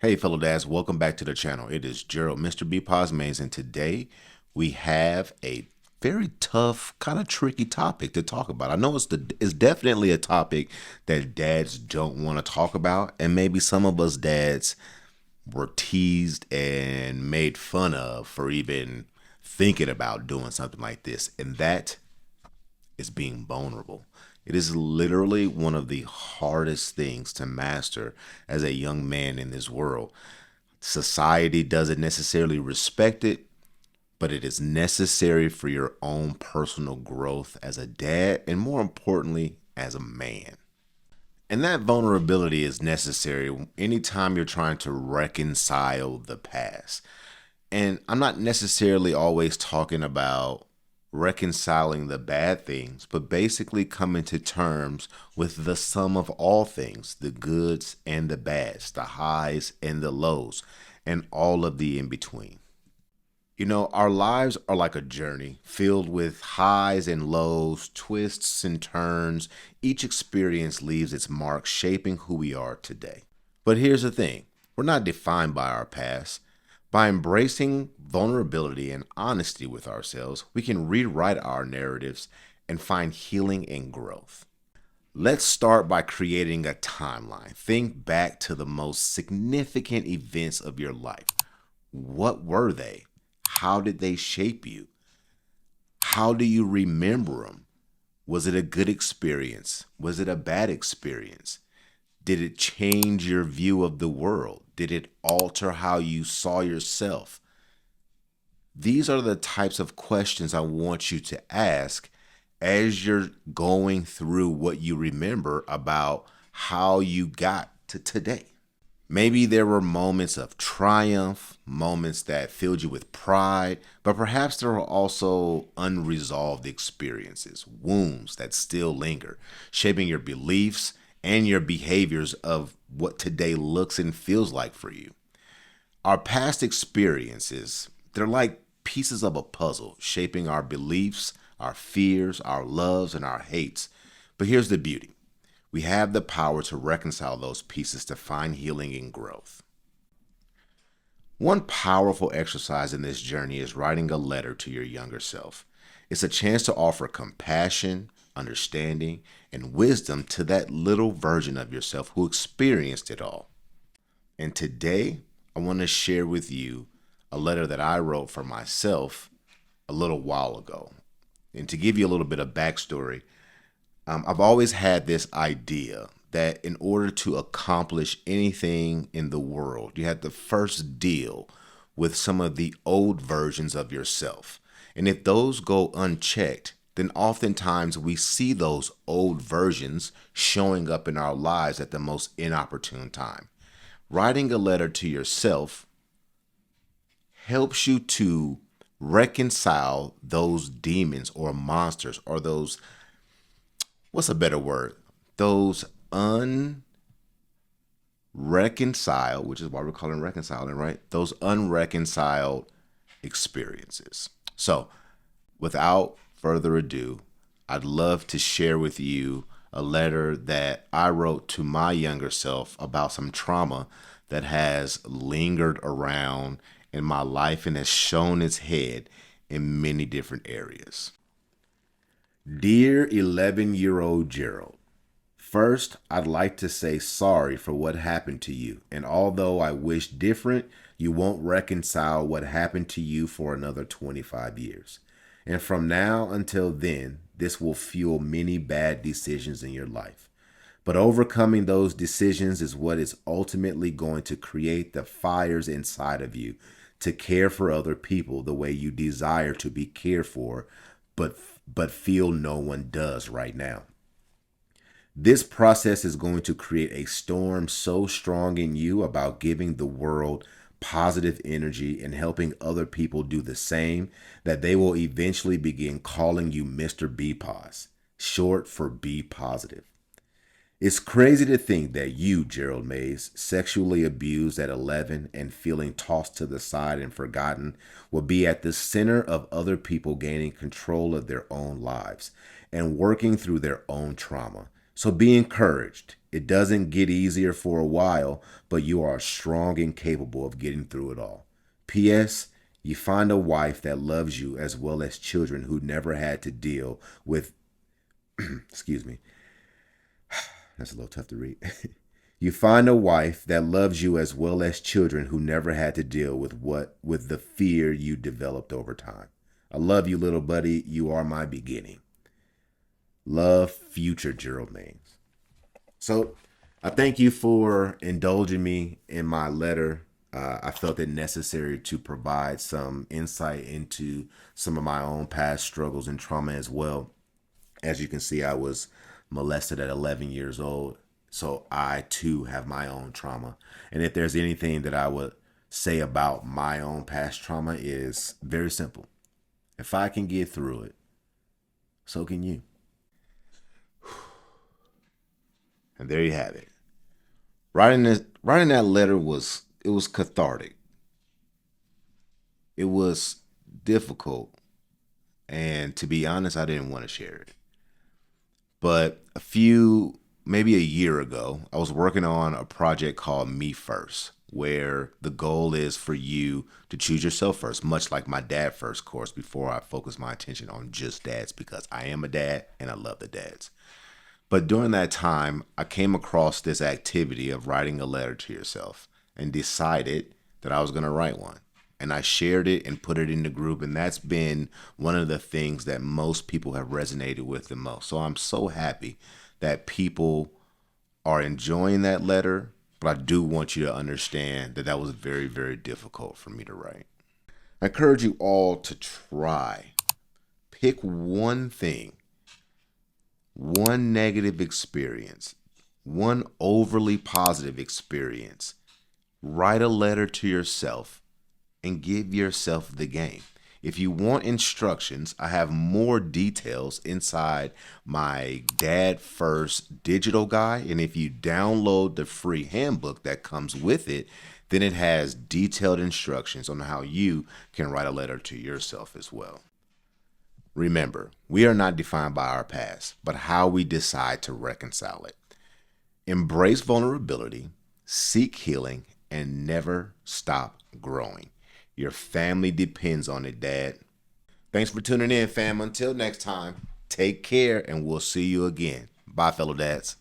Hey, fellow dads, welcome back to the channel. It is Gerald, Mr. BPOZ, and today we have a very tough, kind of tricky topic to talk about. I know it's definitely a topic that dads don't want to talk about, and maybe some of us dads were teased and made fun of for even thinking about doing something like this, and that is being vulnerable. It is literally one of the hardest things to master as a young man in this world. Society doesn't necessarily respect it, but it is necessary for your own personal growth as a dad and, more importantly, as a man. And that vulnerability is necessary anytime you're trying to reconcile the past. And I'm not necessarily always talking about reconciling the bad things, but basically coming to terms with the sum of all things, the goods and the bads, the highs and the lows, and all of the in between. You know, our lives are like a journey filled with highs and lows, twists and turns. Each experience leaves its mark, shaping who we are today. But here's the thing, we're not defined by our past. By embracing vulnerability and honesty with ourselves, we can rewrite our narratives and find healing and growth. Let's start by creating a timeline. Think back to the most significant events of your life. What were they? How did they shape you? How do you remember them? Was it a good experience? Was it a bad experience? Did it change your view of the world? Did it alter how you saw yourself? These are the types of questions I want you to ask as you're going through what you remember about how you got to today. Maybe there were moments of triumph, moments that filled you with pride, but perhaps there were also unresolved experiences, wounds that still linger, shaping your beliefs and your behaviors of what today looks and feels like for you. Our past experiences, they're like pieces of a puzzle, shaping our beliefs, our fears, our loves, and our hates. But here's the beauty. We have the power to reconcile those pieces to find healing and growth. One powerful exercise in this journey is writing a letter to your younger self. It's a chance to offer compassion, understanding, and wisdom to that little version of yourself who experienced it all. And today, I want to share with you a letter that I wrote for myself a little while ago. And to give you a little bit of backstory, I've always had this idea that in order to accomplish anything in the world, you have to first deal with some of the old versions of yourself. And if those go unchecked, then oftentimes we see those old versions showing up in our lives at the most inopportune time. Writing a letter to yourself helps you to reconcile those demons or monsters or those, what's a better word? Those unreconciled, which is why we're calling reconciling, right? Those unreconciled experiences. So, without further ado, I'd love to share with you a letter that I wrote to my younger self about some trauma that has lingered around in my life and has shown its head in many different areas. Dear 11-year-old Gerald, first, I'd like to say sorry for what happened to you. And although I wish different, you won't reconcile what happened to you for another 25 years. And from now until then, this will fuel many bad decisions in your life. But overcoming those decisions is what is ultimately going to create the fires inside of you to care for other people the way you desire to be cared for, but feel no one does right now. This process is going to create a storm so strong in you about giving the world positive energy and helping other people do the same that they will eventually begin calling you Mr. BPOZ, short for Be Positive. It's crazy to think that you, Gerald Mays, sexually abused at 11 and feeling tossed to the side and forgotten, will be at the center of other people gaining control of their own lives and working through their own trauma, So be encouraged. It doesn't get easier for a while, but you are strong and capable of getting through it all. P.S. You find a wife that loves you as well as children who never had to deal with, excuse me, that's a little tough to read. You find a wife that loves you as well as children who never had to deal with the fear you developed over time. I love you, little buddy. You are my beginning. Love, future Gerald Maines. So I thank you for indulging me in my letter. I felt it necessary to provide some insight into some of my own past struggles and trauma as well. As you can see, I was molested at 11 years old. So I too have my own trauma. And if there's anything that I would say about my own past trauma is very simple. If I can get through it, so can you. And there you have it. Writing that letter was cathartic. It was difficult, and to be honest, I didn't want to share it. But maybe a year ago, I was working on a project called Me First, where the goal is for you to choose yourself first, much like my dad first course, before I focus my attention on just dads, because I am a dad and I love the dads. But during that time, I came across this activity of writing a letter to yourself and decided that I was going to write one. And I shared it and put it in the group. And that's been one of the things that most people have resonated with the most. So I'm so happy that people are enjoying that letter. But I do want you to understand that that was very, very difficult for me to write. I encourage you all to try. Pick one thing, one negative experience, one overly positive experience. Write a letter to yourself and give yourself the game. If you want instructions, I have more details inside my Dad First digital guide. And if you download the free handbook that comes with it, then it has detailed instructions on how you can write a letter to yourself as well. Remember, we are not defined by our past, but how we decide to reconcile it. Embrace vulnerability, seek healing, and never stop growing. Your family depends on it, Dad. Thanks for tuning in, fam. Until next time, take care, and we'll see you again. Bye, fellow dads.